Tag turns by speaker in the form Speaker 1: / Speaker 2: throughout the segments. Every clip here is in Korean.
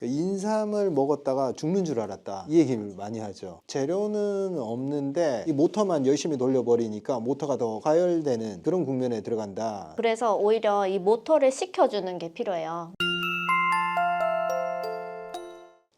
Speaker 1: 인삼을 먹었다가 죽는 줄 알았다, 이 얘기를 많이 하죠. 재료는 없는데 이 모터만 열심히 돌려버리니까 모터가 더 과열되는 그런 국면에 들어간다.
Speaker 2: 그래서 오히려 이 모터를 식혀주는 게 필요해요.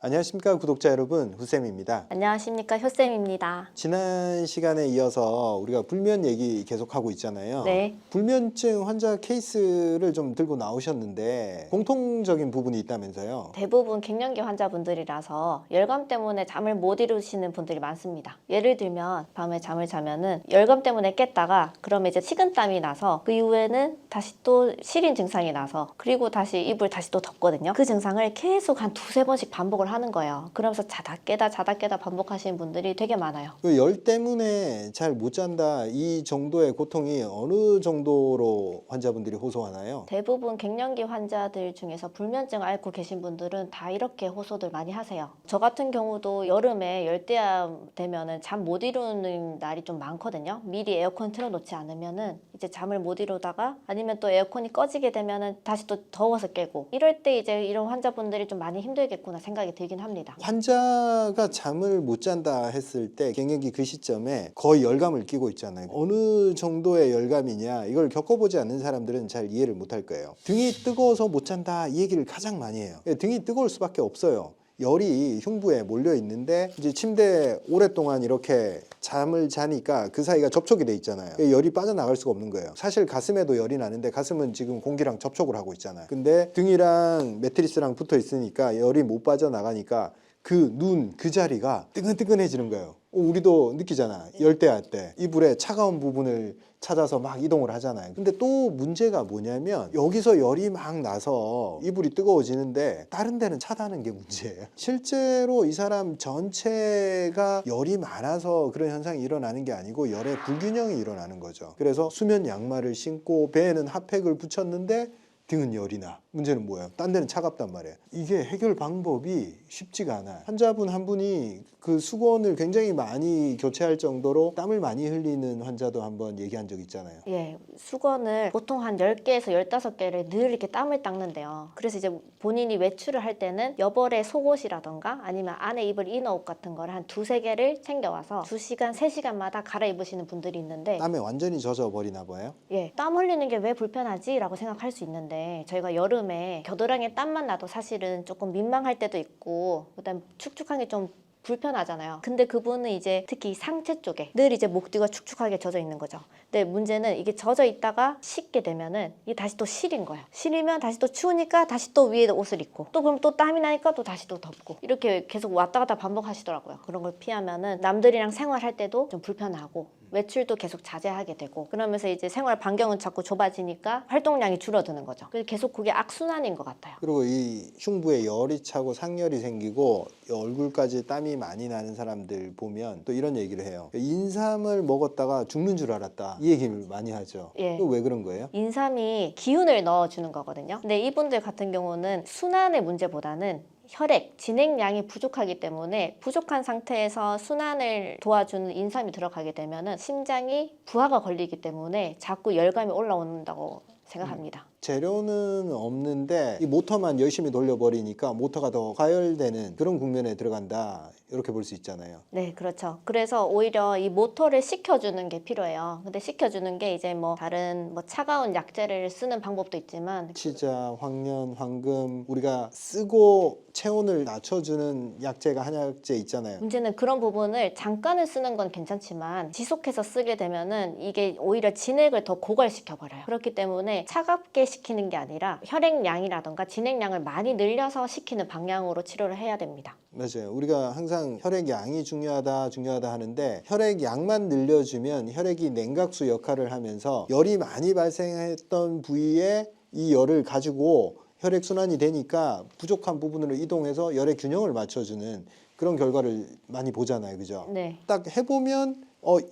Speaker 1: 안녕하십니까 구독자 여러분, 후쌤입니다.
Speaker 2: 안녕하십니까, 효쌤입니다.
Speaker 1: 지난 시간에 이어서 우리가 불면 얘기 계속하고 있잖아요.
Speaker 2: 네.
Speaker 1: 불면증 환자 케이스를 좀 들고 나오셨는데 공통적인 부분이 있다면서요.
Speaker 2: 대부분 갱년기 환자분들이라서 열감 때문에 잠을 못 이루시는 분들이 많습니다. 예를 들면 밤에 잠을 자면은 열감 때문에 깼다가 그러면 이제 식은땀이 나서 그 이후에는 다시 또 시린 증상이 나서 그리고 다시 이불 다시 또 덮거든요. 그 증상을 계속 한 두세 번씩 반복을 하는 거예요. 그러면서 자다 깨다 반복하시는 분들이 되게 많아요.
Speaker 1: 그 열 때문에 잘 못 잔다, 이 정도의 고통이 어느 정도로 환자분들이 호소하나요?
Speaker 2: 대부분 갱년기 환자들 중에서 불면증 앓고 계신 분들은 다 이렇게 호소들 많이 하세요. 저 같은 경우도 여름에 열대야 되면은 잠 못 이루는 날이 좀 많거든요. 미리 에어컨 틀어놓지 않으면은 이제 잠을 못 이루다가 아니면 또 에어컨이 꺼지게 되면은 다시 또 더워서 깨고, 이럴 때 이제 이런 환자분들이 좀 많이 힘들겠구나 생각이 들긴 합니다.
Speaker 1: 환자가 잠을 못 잔다 했을 때 갱년기 그 시점에 거의 열감을 끼고 있잖아요. 어느 정도의 열감이냐, 이걸 겪어보지 않는 사람들은 잘 이해를 못할 거예요. 등이 뜨거워서 못 잔다, 이 얘기를 가장 많이 해요. 등이 뜨거울 수밖에 없어요. 열이 흉부에 몰려 있는데 이제 침대에 오랫동안 이렇게 잠을 자니까 그 사이가 접촉이 돼 있잖아요. 열이 빠져나갈 수가 없는 거예요. 사실 가슴에도 열이 나는데 가슴은 지금 공기랑 접촉을 하고 있잖아요. 근데 등이랑 매트리스랑 붙어 있으니까 열이 못 빠져나가니까 그 눈, 그 자리가 뜨끈뜨끈해지는 거예요. 우리도 느끼잖아. 열대야 때 이불의 차가운 부분을 찾아서 막 이동을 하잖아요. 근데 또 문제가 뭐냐면 여기서 열이 막 나서 이불이 뜨거워지는데 다른 데는 차다는 게 문제예요. 실제로 이 사람 전체가 열이 많아서 그런 현상이 일어나는 게 아니고 열의 불균형이 일어나는 거죠. 그래서 수면 양말을 신고 배에는 핫팩을 붙였는데 등은 열이 나. 문제는 뭐예요? 딴 데는 차갑단 말이에요. 이게 해결 방법이 쉽지가 않아요. 환자분 한 분이 그 수건을 굉장히 많이 교체할 정도로 땀을 많이 흘리는 환자도 한번 얘기한 적 있잖아요.
Speaker 2: 예, 수건을 보통 한 10개에서 15개를 늘 이렇게 땀을 닦는데요. 그래서 이제 본인이 외출을 할 때는 여벌의 속옷이라던가 아니면 안에 입을 이너옷 같은 거를 한 두세 개를 챙겨와서 2시간, 3시간마다 갈아입으시는 분들이 있는데,
Speaker 1: 땀에 완전히 젖어버리나 봐요.
Speaker 2: 예, 땀 흘리는 게 왜 불편하지? 라고 생각할 수 있는데, 저희가 여름에 겨드랑이에 땀만 나도 사실은 조금 민망할 때도 있고 그다음 축축한 게 좀 불편하잖아요. 근데 그분은 이제 특히 상체 쪽에 늘 이제 목 뒤가 축축하게 젖어 있는 거죠. 근데 문제는 이게 젖어 있다가 씻게 되면은 이게 다시 또 시린 거예요. 시리면 다시 또 추우니까 다시 또 위에 옷을 입고 또 그럼 또 땀이 나니까 또 다시 또 덮고, 이렇게 계속 왔다 갔다 반복하시더라고요. 그런 걸 피하면은 남들이랑 생활할 때도 좀 불편하고 외출도 계속 자제하게 되고, 그러면서 이제 생활 반경은 자꾸 좁아지니까 활동량이 줄어드는 거죠. 그래서 계속 그게 악순환인 것 같아요.
Speaker 1: 그리고 이 흉부에 열이 차고 상열이 생기고 얼굴까지 땀이 많이 나는 사람들 보면 또 이런 얘기를 해요. 인삼을 먹었다가 죽는 줄 알았다, 이 얘기를 많이 하죠.
Speaker 2: 예.
Speaker 1: 또 왜 그런 거예요?
Speaker 2: 인삼이 기운을 넣어주는 거거든요. 근데 이분들 같은 경우는 순환의 문제보다는 혈액, 진행량이 부족하기 때문에 부족한 상태에서 순환을 도와주는 인삼이 들어가게 되면은 심장이 부하가 걸리기 때문에 자꾸 열감이 올라온다고 생각합니다.
Speaker 1: 재료는 없는데 이 모터만 열심히 돌려버리니까 모터가 더 과열되는 그런 국면에 들어간다, 이렇게 볼 수 있잖아요.
Speaker 2: 네, 그렇죠. 그래서 오히려 이 모터를 식혀주는 게 필요해요. 근데 식혀주는 게 이제 뭐 다른 뭐 차가운 약재를 쓰는 방법도 있지만,
Speaker 1: 치자, 황련, 황금, 우리가 쓰고 체온을 낮춰주는 약재가 한약재 있잖아요.
Speaker 2: 문제는 그런 부분을 잠깐은 쓰는 건 괜찮지만 지속해서 쓰게 되면은 이게 오히려 진액을 더 고갈시켜 버려요. 그렇기 때문에 차갑게 식히는 게 아니라 혈액량이라던가 진액량을 많이 늘려서 식히는 방향으로 치료를 해야 됩니다.
Speaker 1: 맞아요. 우리가 항상 혈액양이 중요하다 하는데 혈액양만 늘려주면 혈액이 냉각수 역할을 하면서 열이 많이 발생했던 부위에 이 열을 가지고 혈액순환이 되니까 부족한 부분으로 이동해서 열의 균형을 맞춰주는 그런 결과를 많이 보잖아요. 그죠?
Speaker 2: 네.
Speaker 1: 딱 해보면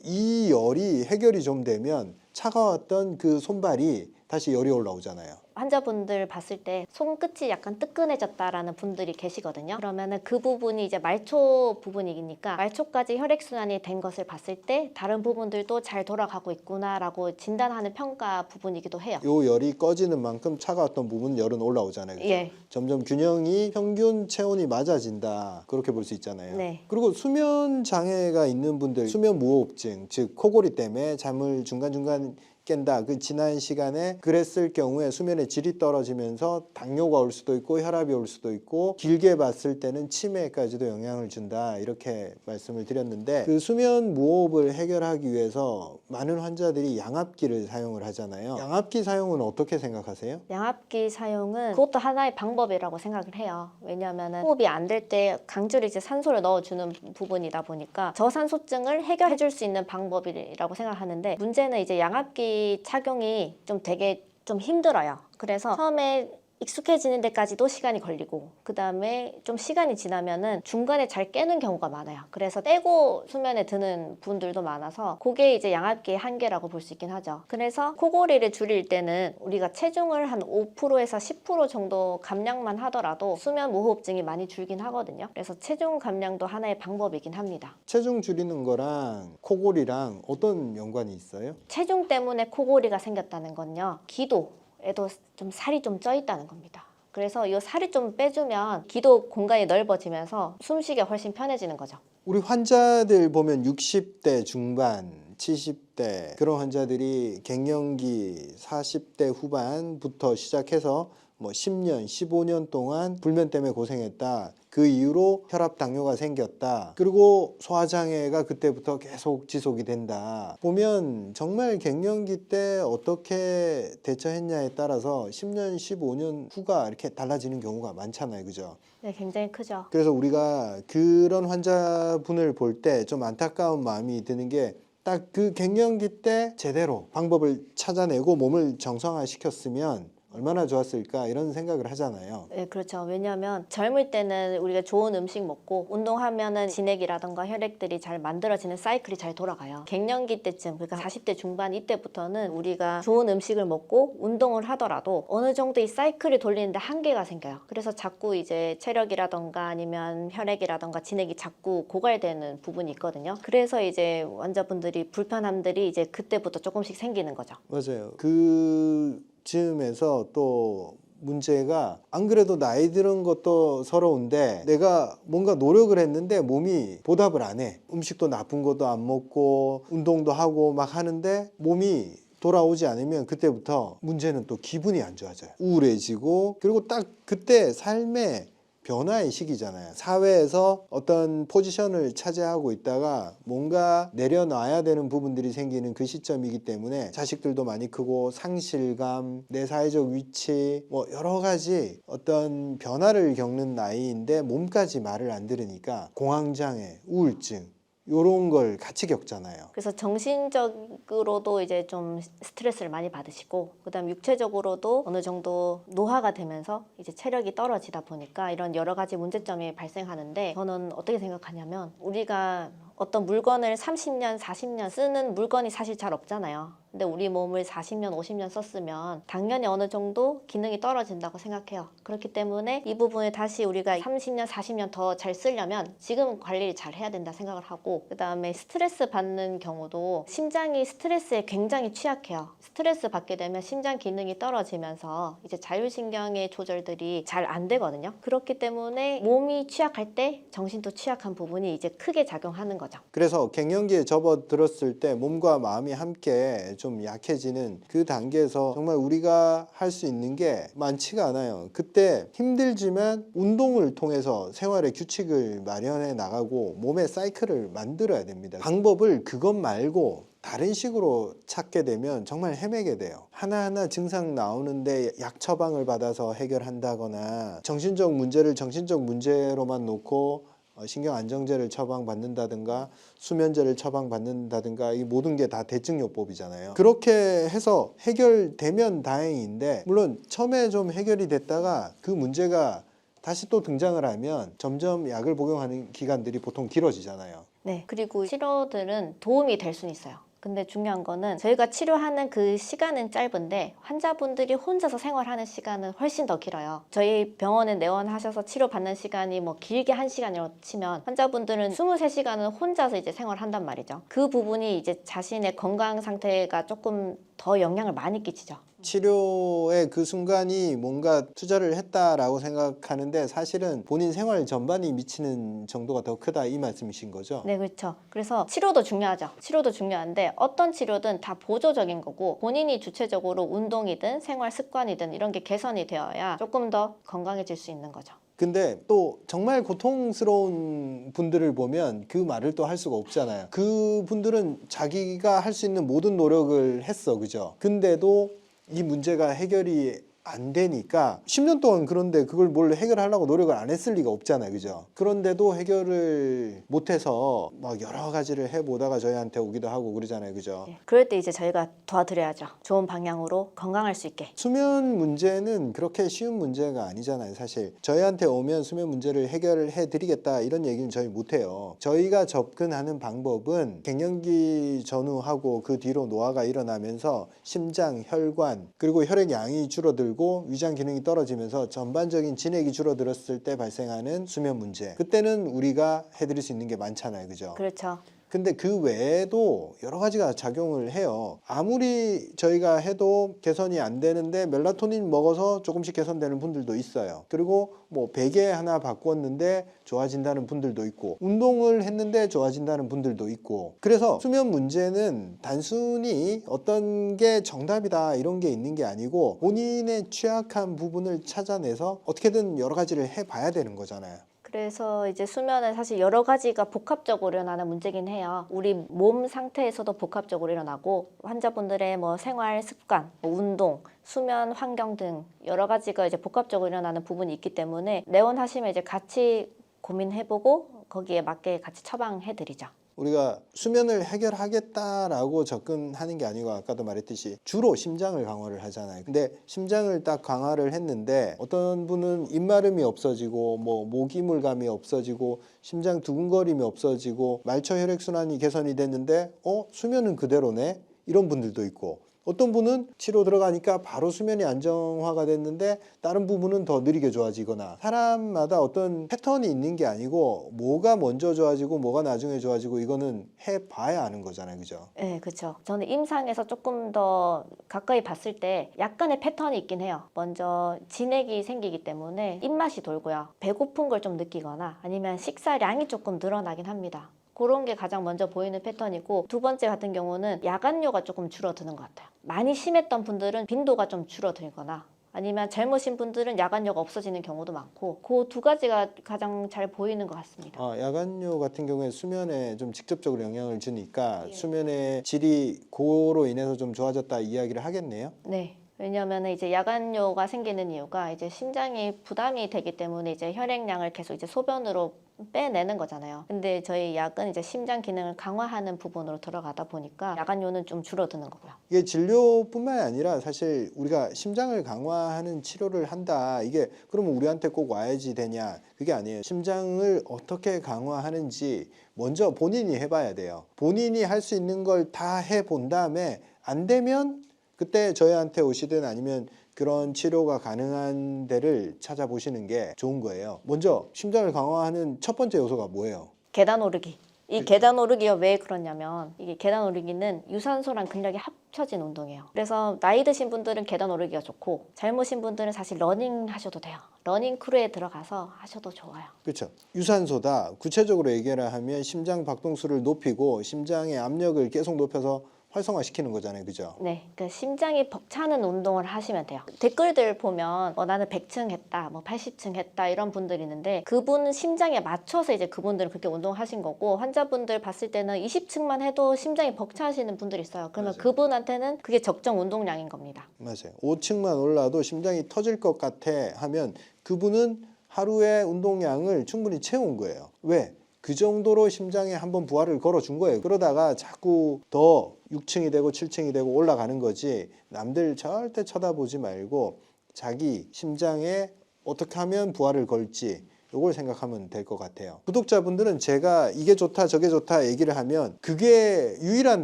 Speaker 1: 이 열이 해결이 좀 되면 차가웠던 그 손발이 다시 열이 올라오잖아요.
Speaker 2: 환자분들 봤을 때 손끝이 약간 뜨끈해졌다라는 분들이 계시거든요. 그러면은 그 부분이 이제 말초 부분이니까 말초까지 혈액순환이 된 것을 봤을 때 다른 부분들도 잘 돌아가고 있구나라고 진단하는 평가 부분이기도 해요.
Speaker 1: 요 열이 꺼지는 만큼 차가웠던 부분 열은 올라오잖아요. 그죠?
Speaker 2: 예.
Speaker 1: 점점 균형이 평균 체온이 맞아진다. 그렇게 볼 수 있잖아요.
Speaker 2: 네.
Speaker 1: 그리고 수면 장애가 있는 분들, 수면 무호흡증, 즉 코골이 때문에 잠을 중간중간 깬다. 그 지난 시간에 그랬을 경우에 수면의 질이 떨어지면서 당뇨가 올 수도 있고 혈압이 올 수도 있고 길게 봤을 때는 치매까지도 영향을 준다. 이렇게 말씀을 드렸는데 그 수면 무호흡을 해결하기 위해서 많은 환자들이 양압기를 사용을 하잖아요. 양압기 사용은 어떻게 생각하세요?
Speaker 2: 양압기 사용은 그것도 하나의 방법이라고 생각을 해요. 왜냐하면 호흡이 안 될 때 강제로 이제 산소를 넣어주는 부분이다 보니까 저산소증을 해결해 줄 수 있는 방법이라고 생각하는데 문제는 이제 양압기 착용이 좀 되게 좀 힘들어요. 그래서 처음에 익숙해지는 데까지도 시간이 걸리고 그 다음에 좀 시간이 지나면은 중간에 잘 깨는 경우가 많아요. 그래서 떼고 수면에 드는 분들도 많아서 그게 이제 양압기의 한계라고 볼 수 있긴 하죠. 그래서 코골이를 줄일 때는 우리가 체중을 한 5%에서 10% 정도 감량만 하더라도 수면 무호흡증이 많이 줄긴 하거든요. 그래서 체중 감량도 하나의 방법이긴 합니다.
Speaker 1: 체중 줄이는 거랑 코골이랑 어떤 연관이 있어요?
Speaker 2: 체중 때문에 코골이가 생겼다는 건요. 기도에도 좀 살이 좀 쪄 있다는 겁니다. 그래서 이 살이 좀 빼주면 기도 공간이 넓어지면서 숨쉬기가 훨씬 편해지는 거죠.
Speaker 1: 우리 환자들 보면 60대 중반, 70대 그런 환자들이 갱년기 40대 후반부터 시작해서 뭐 10년, 15년 동안 불면 때문에 고생했다. 그 이후로 혈압 당뇨가 생겼다. 그리고 소화장애가 그때부터 계속 지속이 된다. 보면 정말 갱년기 때 어떻게 대처했냐에 따라서 10년, 15년 후가 이렇게 달라지는 경우가 많잖아요. 그죠?
Speaker 2: 네, 굉장히 크죠.
Speaker 1: 그래서 우리가 그런 환자분을 볼 때 좀 안타까운 마음이 드는 게 딱 그 갱년기 때 제대로 방법을 찾아내고 몸을 정상화시켰으면 얼마나 좋았을까 이런 생각을 하잖아요.
Speaker 2: 네, 그렇죠. 왜냐하면 젊을 때는 우리가 좋은 음식 먹고 운동하면은 진액이라던가 혈액들이 잘 만들어지는 사이클이 잘 돌아가요. 갱년기 때쯤, 그러니까 40대 중반 이때부터는 우리가 좋은 음식을 먹고 운동을 하더라도 어느 정도 이 사이클이 돌리는데 한계가 생겨요. 그래서 자꾸 이제 체력이라던가 아니면 혈액이라던가 진액이 자꾸 고갈되는 부분이 있거든요. 그래서 이제 환자분들이 불편함들이 이제 그때부터 조금씩 생기는 거죠.
Speaker 1: 맞아요. 그 즈음에서 또 문제가 안 그래도 나이 드는 것도 서러운데 내가 뭔가 노력을 했는데 몸이 보답을 안 해. 음식도 나쁜 것도 안 먹고 운동도 하고 막 하는데 몸이 돌아오지 않으면 그때부터 문제는 또 기분이 안 좋아져요. 우울해지고 그리고 딱 그때 삶의 변화의 시기잖아요. 사회에서 어떤 포지션을 차지하고 있다가 뭔가 내려놔야 되는 부분들이 생기는 그 시점이기 때문에 자식들도 많이 크고 상실감, 내 사회적 위치 뭐 여러 가지 어떤 변화를 겪는 나이인데 몸까지 말을 안 들으니까 공황장애, 우울증 요런 걸 같이 겪잖아요.
Speaker 2: 그래서 정신적으로도 이제 좀 스트레스를 많이 받으시고 그다음 육체적으로도 어느 정도 노화가 되면서 이제 체력이 떨어지다 보니까 이런 여러 가지 문제점이 발생하는데 저는 어떻게 생각하냐면 우리가 어떤 물건을 30년, 40년 쓰는 물건이 사실 잘 없잖아요. 근데 우리 몸을 40년, 50년 썼으면 당연히 어느 정도 기능이 떨어진다고 생각해요. 그렇기 때문에 이 부분을 다시 우리가 30년, 40년 더 잘 쓰려면 지금 관리를 잘 해야 된다 생각을 하고 그 다음에 스트레스 받는 경우도 심장이 스트레스에 굉장히 취약해요. 스트레스 받게 되면 심장 기능이 떨어지면서 이제 자율신경의 조절들이 잘 안 되거든요. 그렇기 때문에 몸이 취약할 때 정신도 취약한 부분이 이제 크게 작용하는 거죠.
Speaker 1: 그래서 갱년기에 접어들었을 때 몸과 마음이 함께 좀 약해지는 그 단계에서 정말 우리가 할 수 있는 게 많지가 않아요. 그때 힘들지만 운동을 통해서 생활의 규칙을 마련해 나가고 몸의 사이클을 만들어야 됩니다. 방법을 그것 말고 다른 식으로 찾게 되면 정말 헤매게 돼요. 하나하나 증상 나오는데 약 처방을 받아서 해결한다거나 정신적 문제를 정신적 문제로만 놓고 신경 안정제를 처방받는다든가 수면제를 처방받는다든가 이 모든 게 다 대증요법이잖아요. 그렇게 해서 해결되면 다행인데 물론 처음에 좀 해결이 됐다가 그 문제가 다시 또 등장을 하면 점점 약을 복용하는 기간들이 보통 길어지잖아요.
Speaker 2: 네, 그리고 치료들은 도움이 될 수는 있어요. 근데 중요한 거는 저희가 치료하는 그 시간은 짧은데 환자분들이 혼자서 생활하는 시간은 훨씬 더 길어요. 저희 병원에 내원하셔서 치료받는 시간이 뭐 길게 1시간이라고 치면 환자분들은 23시간은 혼자서 이제 생활한단 말이죠. 그 부분이 이제 자신의 건강 상태가 조금 더 영향을 많이 끼치죠.
Speaker 1: 치료의 그 순간이 뭔가 투자를 했다라고 생각하는데 사실은 본인 생활 전반이 미치는 정도가 더 크다 이 말씀이신 거죠?
Speaker 2: 네, 그렇죠. 그래서 치료도 중요하죠. 치료도 중요한데 어떤 치료든 다 보조적인 거고 본인이 주체적으로 운동이든 생활 습관이든 이런 게 개선이 되어야 조금 더 건강해질 수 있는 거죠.
Speaker 1: 근데 또 정말 고통스러운 분들을 보면 그 말을 또 할 수가 없잖아요. 그 분들은 자기가 할 수 있는 모든 노력을 했어, 그죠? 근데도 이 문제가 해결이 안 되니까 10년 동안 그런데 그걸 뭘 해결하려고 노력을 안 했을 리가 없잖아요, 그죠? 그런데도 해결을 못해서 막 여러 가지를 해보다가 저희한테 오기도 하고 그러잖아요, 그죠?
Speaker 2: 네, 그럴 때 이제 저희가 도와드려야죠. 좋은 방향으로 건강할 수 있게.
Speaker 1: 수면 문제는 그렇게 쉬운 문제가 아니잖아요. 사실 저희한테 오면 수면 문제를 해결해 드리겠다 이런 얘기는 저희 못해요. 저희가 접근하는 방법은 갱년기 전후하고 그 뒤로 노화가 일어나면서 심장, 혈관 그리고 혈액 양이 줄어들고 위장 기능이 떨어지면서 전반적인 진액이 줄어들었을 때 발생하는 수면 문제, 그때는 우리가 해드릴 수 있는 게 많잖아요, 그죠?
Speaker 2: 그렇죠.
Speaker 1: 근데 그 외에도 여러 가지가 작용을 해요. 아무리 저희가 해도 개선이 안 되는데 멜라토닌 먹어서 조금씩 개선되는 분들도 있어요. 그리고 뭐 베개 하나 바꿨는데 좋아진다는 분들도 있고 운동을 했는데 좋아진다는 분들도 있고, 그래서 수면 문제는 단순히 어떤 게 정답이다 이런 게 있는 게 아니고 본인의 취약한 부분을 찾아내서 어떻게든 여러 가지를 해봐야 되는 거잖아요.
Speaker 2: 그래서 이제 수면은 사실 여러 가지가 복합적으로 일어나는 문제긴 해요. 우리 몸 상태에서도 복합적으로 일어나고 환자분들의 뭐 생활 습관, 뭐 운동, 수면 환경 등 여러 가지가 이제 복합적으로 일어나는 부분이 있기 때문에 내원하시면 이제 같이 고민해보고 거기에 맞게 같이 처방해드리죠.
Speaker 1: 우리가 수면을 해결하겠다라고 접근하는 게 아니고 아까도 말했듯이 주로 심장을 강화를 하잖아요. 근데 심장을 딱 강화를 했는데 어떤 분은 입마름이 없어지고 뭐 모기물감이 없어지고 심장 두근거림이 없어지고 말초 혈액순환이 개선이 됐는데 수면은 그대로네 이런 분들도 있고, 어떤 분은 치료 들어가니까 바로 수면이 안정화가 됐는데 다른 부분은 더 느리게 좋아지거나, 사람마다 어떤 패턴이 있는 게 아니고 뭐가 먼저 좋아지고 뭐가 나중에 좋아지고 이거는 해봐야 아는 거잖아요, 그죠?
Speaker 2: 네, 그렇죠. 저는 임상에서 조금 더 가까이 봤을 때 약간의 패턴이 있긴 해요. 먼저 진액이 생기기 때문에 입맛이 돌고요. 배고픈 걸 좀 느끼거나 아니면 식사량이 조금 늘어나긴 합니다. 그런 게 가장 먼저 보이는 패턴이고, 두 번째 같은 경우는 야간뇨가 조금 줄어드는 것 같아요. 많이 심했던 분들은 빈도가 좀 줄어들거나 아니면 젊으신 분들은 야간뇨가 없어지는 경우도 많고, 그 두 가지가 가장 잘 보이는 것 같습니다.
Speaker 1: 야간뇨 같은 경우에 수면에 좀 직접적으로 영향을 주니까 수면의 질이 그로 인해서 좀 좋아졌다 이야기를 하겠네요.
Speaker 2: 네. 왜냐하면 이제 야간뇨가 생기는 이유가 이제 심장이 부담이 되기 때문에 이제 혈액량을 계속 이제 소변으로 빼내는 거잖아요. 근데 저희 약은 이제 심장 기능을 강화하는 부분으로 들어가다 보니까 야간뇨는 좀 줄어드는 거고요.
Speaker 1: 이게 진료뿐만 아니라 사실 우리가 심장을 강화하는 치료를 한다, 이게 그러면 우리한테 꼭 와야지 되냐, 그게 아니에요. 심장을 어떻게 강화하는지 먼저 본인이 해봐야 돼요. 본인이 할 수 있는 걸 다 해본 다음에 안 되면 그때 저희한테 오시든 아니면 그런 치료가 가능한 데를 찾아보시는 게 좋은 거예요. 먼저 심장을 강화하는 첫 번째 요소가 뭐예요?
Speaker 2: 계단 오르기. 이 계단 오르기가 왜 그러냐면 이게 계단 오르기는 유산소랑 근력이 합쳐진 운동이에요. 그래서 나이 드신 분들은 계단 오르기가 좋고 젊으신 분들은 사실 러닝 하셔도 돼요. 러닝 크루에 들어가서 하셔도 좋아요.
Speaker 1: 그렇죠. 유산소다. 구체적으로 얘기를 하면 심장 박동수를 높이고 심장의 압력을 계속 높여서 활성화시키는 거잖아요, 그죠?
Speaker 2: 네, 그 심장이 벅차는 운동을 하시면 돼요. 댓글들 보면 나는 100층 했다, 뭐 80층 했다 이런 분들이 있는데 그분은 심장에 맞춰서 이제 그분들은 그렇게 운동하신 거고, 환자분들 봤을 때는 20층만 해도 심장이 벅차시는 분들이 있어요. 그러면
Speaker 1: 맞아요.
Speaker 2: 그분한테는 그게 적정 운동량인 겁니다.
Speaker 1: 맞아요. 5층만 올라도 심장이 터질 것 같아 하면 그분은 하루의 운동량을 충분히 채운 거예요. 왜? 그 정도로 심장에 한번 부하를 걸어준 거예요. 그러다가 자꾸 더 6층이 되고 7층이 되고 올라가는 거지, 남들 절대 쳐다보지 말고 자기 심장에 어떻게 하면 부하를 걸지, 이걸 생각하면 될 것 같아요. 구독자분들은 제가 이게 좋다 저게 좋다 얘기를 하면 그게 유일한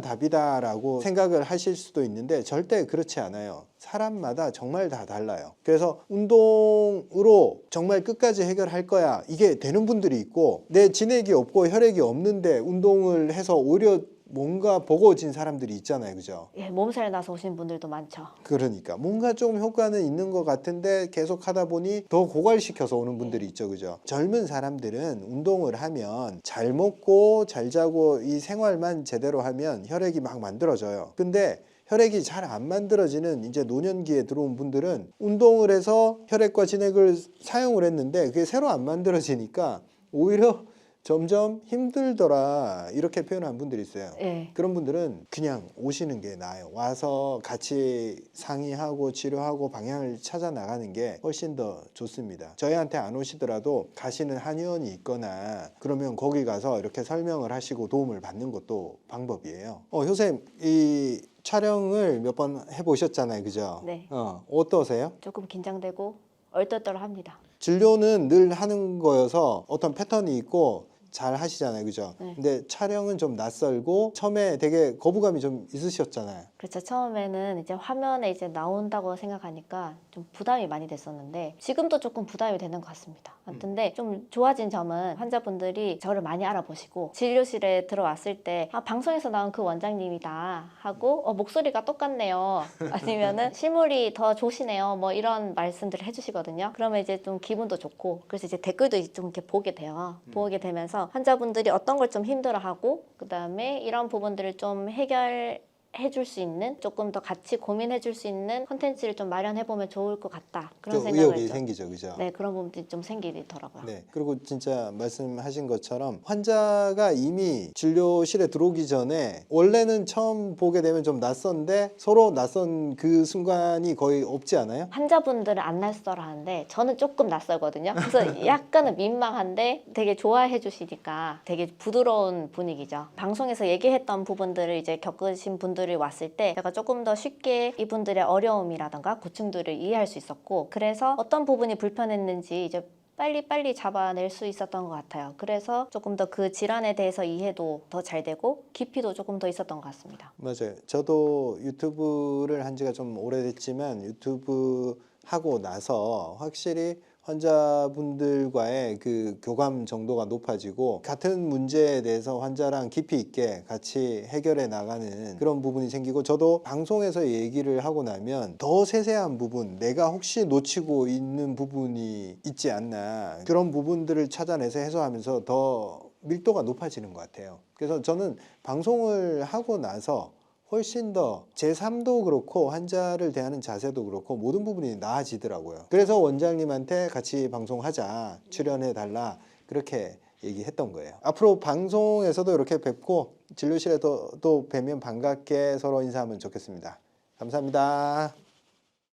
Speaker 1: 답이다라고 생각을 하실 수도 있는데 절대 그렇지 않아요. 사람마다 정말 다 달라요. 그래서 운동으로 정말 끝까지 해결할 거야 이게 되는 분들이 있고, 내 진액이 없고 혈액이 없는데 운동을 해서 오히려 뭔가 버거워진 사람들이 있잖아요. 그죠?
Speaker 2: 예, 몸살 나서 오신 분들도 많죠.
Speaker 1: 그러니까 뭔가 좀 효과는 있는 것 같은데 계속 하다 보니 더 고갈시켜서 오는 분들이 있죠. 그죠? 젊은 사람들은 운동을 하면 잘 먹고 잘 자고 이 생활만 제대로 하면 혈액이 막 만들어져요. 근데 혈액이 잘 안 만들어지는 이제 노년기에 들어온 분들은 운동을 해서 혈액과 진액을 사용을 했는데 그게 새로 안 만들어지니까 오히려 점점 힘들더라 이렇게 표현한 분들이 있어요.
Speaker 2: 예.
Speaker 1: 그런 분들은 그냥 오시는 게 나아요. 와서 같이 상의하고 치료하고 방향을 찾아 나가는 게 훨씬 더 좋습니다. 저희한테 안 오시더라도 가시는 한의원이 있거나 그러면 거기 가서 이렇게 설명을 하시고 도움을 받는 것도 방법이에요. 효쌤 이 촬영을 몇 번 해보셨잖아요. 그죠?
Speaker 2: 네.
Speaker 1: 어떠세요?
Speaker 2: 조금 긴장되고 얼떨떨합니다.
Speaker 1: 진료는 늘 하는 거여서 어떤 패턴이 있고 잘 하시잖아요. 그죠?
Speaker 2: 네.
Speaker 1: 근데 촬영은 좀 낯설고 처음에 되게 거부감이 좀 있으셨잖아요.
Speaker 2: 그렇죠. 처음에는 이제 화면에 이제 나온다고 생각하니까 좀 부담이 많이 됐었는데 지금도 조금 부담이 되는 것 같습니다. 근데 좀 좋아진 점은 환자분들이 저를 많이 알아보시고 진료실에 들어왔을 때 방송에서 나온 그 원장님이다 하고 목소리가 똑같네요. 아니면은 실물이 더 좋으시네요. 뭐 이런 말씀들을 해주시거든요. 그러면 이제 좀 기분도 좋고 그래서 이제 댓글도 좀 이렇게 보게 돼요. 보게 되면서 환자분들이 어떤 걸 좀 힘들어하고 그 다음에 이런 부분들을 좀 해줄 수 있는 조금 더 같이 고민해 줄 수 있는 콘텐츠를 좀 마련해 보면 좋을 것 같다 그런
Speaker 1: 좀
Speaker 2: 생각을
Speaker 1: 의욕이
Speaker 2: 좀,
Speaker 1: 생기죠. 그죠?
Speaker 2: 네, 그런 부분들이 좀 생기더라고요.
Speaker 1: 네. 그리고 진짜 말씀하신 것처럼 환자가 이미 진료실에 들어오기 전에 원래는 처음 보게 되면 좀 낯선데 서로 낯선 그 순간이 거의 없지 않아요?
Speaker 2: 환자분들은 안 낯설어 하는데 저는 조금 낯설거든요. 그래서 약간은 민망한데 되게 좋아해 주시니까 되게 부드러운 분위기죠. 방송에서 얘기했던 부분들을 이제 겪으신 분들이 왔을 때 제가 조금 더 쉽게 이분들의 어려움이라던가 고충들을 이해할 수 있었고, 그래서 어떤 부분이 불편했는지 이제 빨리빨리 잡아낼 수 있었던 것 같아요. 그래서 조금 더 그 질환에 대해서 이해도 더 잘 되고 깊이도 조금 더 있었던 것 같습니다.
Speaker 1: 맞아요. 저도 유튜브를 한 지가 좀 오래됐지만 유튜브 하고 나서 확실히 환자분들과의 그 교감 정도가 높아지고 같은 문제에 대해서 환자랑 깊이 있게 같이 해결해 나가는 그런 부분이 생기고, 저도 방송에서 얘기를 하고 나면 더 세세한 부분, 내가 혹시 놓치고 있는 부분이 있지 않나 그런 부분들을 찾아내서 해소하면서 더 밀도가 높아지는 것 같아요. 그래서 저는 방송을 하고 나서 훨씬 더 제 삶도 그렇고 환자를 대하는 자세도 그렇고 모든 부분이 나아지더라고요. 그래서 원장님한테 같이 방송하자, 출연해 달라 그렇게 얘기했던 거예요. 앞으로 방송에서도 이렇게 뵙고 진료실에 또 뵈면 반갑게 서로 인사하면 좋겠습니다. 감사합니다.